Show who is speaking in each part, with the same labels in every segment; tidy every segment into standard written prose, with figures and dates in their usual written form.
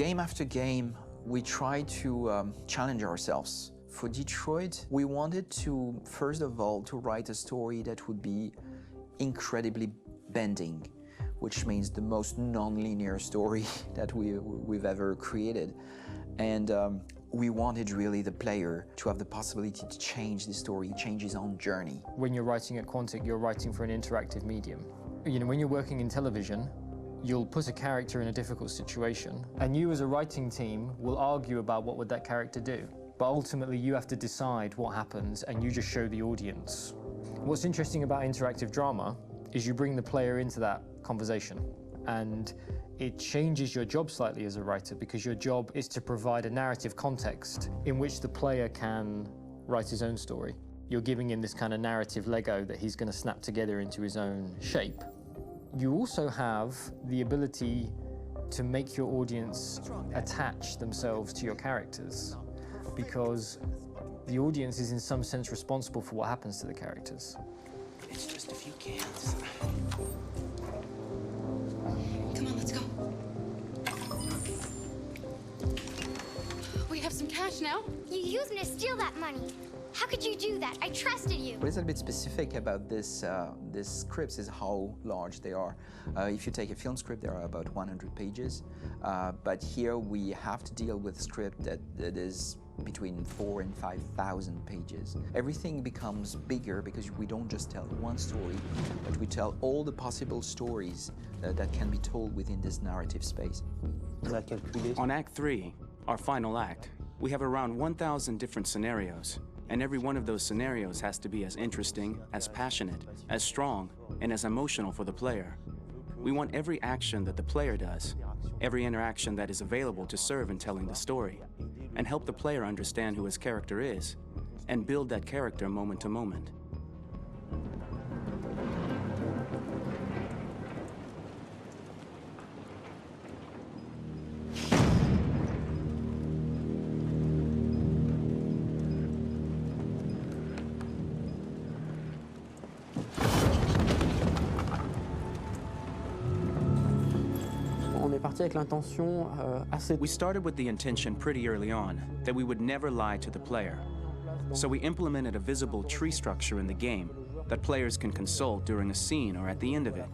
Speaker 1: Game after game, we try to challenge ourselves. For Detroit, we wanted to, first of all, to write a story that would be incredibly bending, which means the most non-linear story that we've ever created. And we wanted really the player to have the possibility to change the story, change his own journey.
Speaker 2: When you're writing at Quantic, you're writing for an interactive medium. You know, when you're working in television, you'll put a character in a difficult situation, and you as a writing team will argue about what would that character do. But ultimately, you have to decide what happens, and you just show the audience. What's interesting about interactive drama is you bring the player into that conversation, and it changes your job slightly as a writer, because your job is to provide a narrative context in which the player can write his own story. You're giving him this kind of narrative Lego that he's going to snap together into his own shape. You also have the ability to make your audience attach themselves to your characters, because the audience is in some sense responsible for what happens to the characters.
Speaker 3: It's just a few cans.
Speaker 4: Come on, let's go. We have some cash now.
Speaker 5: You used me to steal that money. How could you do that? I trusted you.
Speaker 1: What is a bit specific about these scripts is how large they are. If you take a film script, there are about 100 pages. But here we have to deal with a script that is between 4,000 and 5,000 pages. Everything becomes bigger because we don't just tell one story, but we tell all the possible stories that can be told within this narrative space.
Speaker 3: On Act 3, our final act, we have around 1,000 different scenarios. And every one of those scenarios has to be as interesting, as passionate, as strong, and as emotional for the player. We want every action that the player does, every interaction that is available to serve in telling the story, and help the player understand who his character is, and build that character moment to moment. We started with the intention pretty early on that we would never lie to the player. So we implemented a visible tree structure in the game that players can consult during a scene or at the end of it,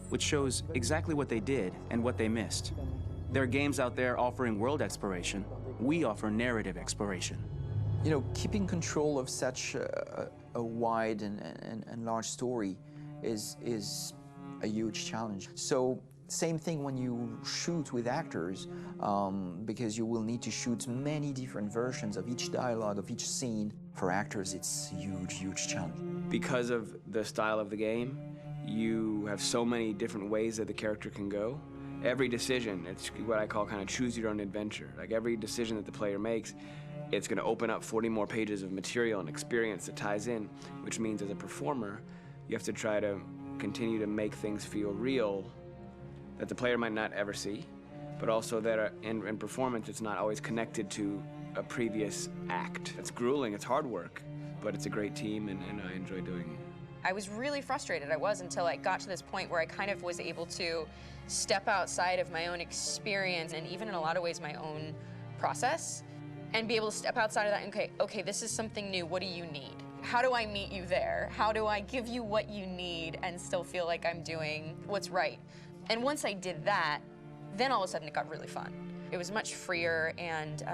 Speaker 3: which shows exactly what they did and what they missed. There are games out there offering world exploration. We offer narrative exploration.
Speaker 1: You know, keeping control of such a wide and large story is a huge challenge. So, same thing when you shoot with actors, because you will need to shoot many different versions of each dialogue, of each scene. For actors, it's a huge, huge challenge.
Speaker 6: Because of the style of the game, you have so many different ways that the character can go. Every decision, it's what I call kind of choose your own adventure. Like every decision that the player makes, it's going to open up 40 more pages of material and experience that ties in, which means as a performer, you have to try to continue to make things feel real that the player might not ever see, but also that in performance, it's not always connected to a previous act. It's grueling, it's hard work, but it's a great team, and I enjoy doing it.
Speaker 7: I was really frustrated, until I got to this point where I kind of was able to step outside of my own experience and even in a lot of ways my own process, and be able to step outside of that and okay, this is something new, what do you need? How do I meet you there? How do I give you what you need and still feel like I'm doing what's right? And once I did that, then all of a sudden it got really fun. It was much freer, and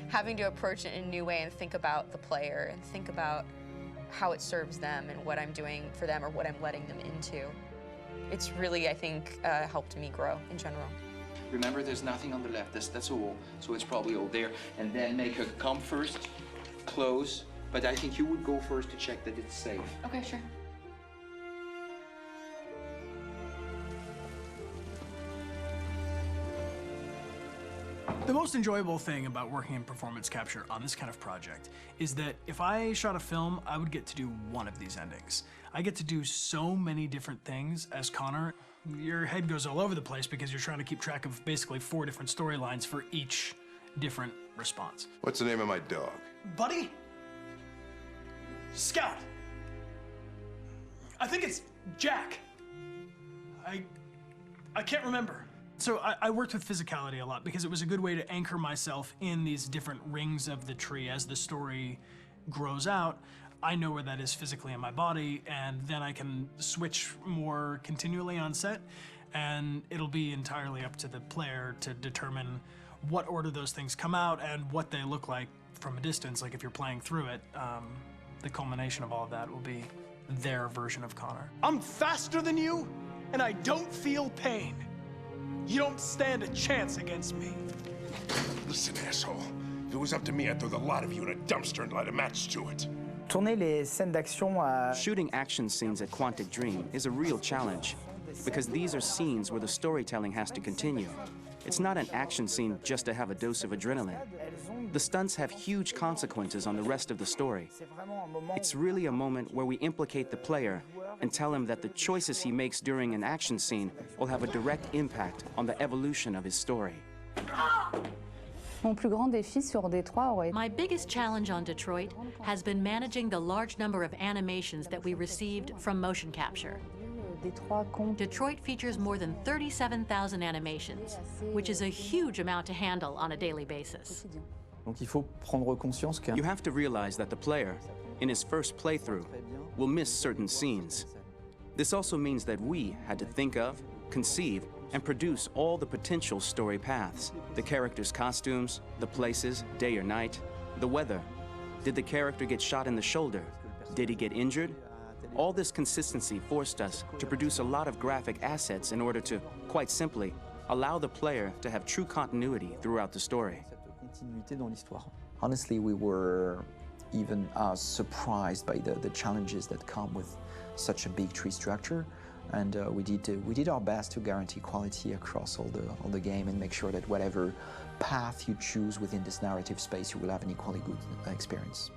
Speaker 7: having to approach it in a new way and think about the player and think about how it serves them and what I'm doing for them or what I'm letting them into. It's really, I think, helped me grow in general.
Speaker 1: Remember, there's nothing on the left. That's a wall, so it's probably all there. And then make her come first, close. But I think you would go first to check that it's safe.
Speaker 7: Okay, sure.
Speaker 8: The most enjoyable thing about working in performance capture on this kind of project is that if I shot a film, I would get to do one of these endings. I get to do so many different things as Connor. Your head goes all over the place because you're trying to keep track of basically 4 different storylines for each different response.
Speaker 9: What's the name of my dog?
Speaker 8: Buddy? Scout. I think it's Jack. I can't remember. So I worked with physicality a lot because it was a good way to anchor myself in these different rings of the tree as the story grows out. I know where that is physically in my body, and then I can switch more continually on set, and it'll be entirely up to the player to determine what order those things come out and what they look like from a distance. Like if you're playing through it, the culmination of all of that will be their version of Connor. I'm faster than you, and I don't feel pain. You don't stand a chance against me.
Speaker 9: Listen, asshole. If it was up to me, I'd throw the lot of you in a dumpster and light a match to it.
Speaker 10: Tourner les scènes d'action à...
Speaker 3: Shooting action scenes at Quantic Dream is a real challenge, because these are scenes where the storytelling has to continue. It's not an action scene just to have a dose of adrenaline. The stunts have huge consequences on the rest of the story. It's really a moment where we implicate the player and tell him that the choices he makes during an action scene will have a direct impact on the evolution of his story.
Speaker 11: Mon plus grand défi sur Détroit aurait...
Speaker 12: My biggest challenge on Detroit has been managing the large number of animations that we received from motion capture. Detroit features more than 37,000 animations, which is a huge amount to handle on a daily basis.
Speaker 2: Donc il faut prendre conscience que...
Speaker 3: You have to realize that the player, in his first playthrough, will miss certain scenes. This also means that we had to think of, conceive, and produce all the potential story paths. The characters' costumes, the places, day or night, the weather. Did the character get shot in the shoulder? Did he get injured? All this consistency forced us to produce a lot of graphic assets in order to, quite simply, allow the player to have true continuity throughout the story.
Speaker 1: Honestly, we were even surprised by the challenges that come with such a big tree structure. And we did our best to guarantee quality across all the game and make sure that whatever path you choose within this narrative space, you will have an equally good experience.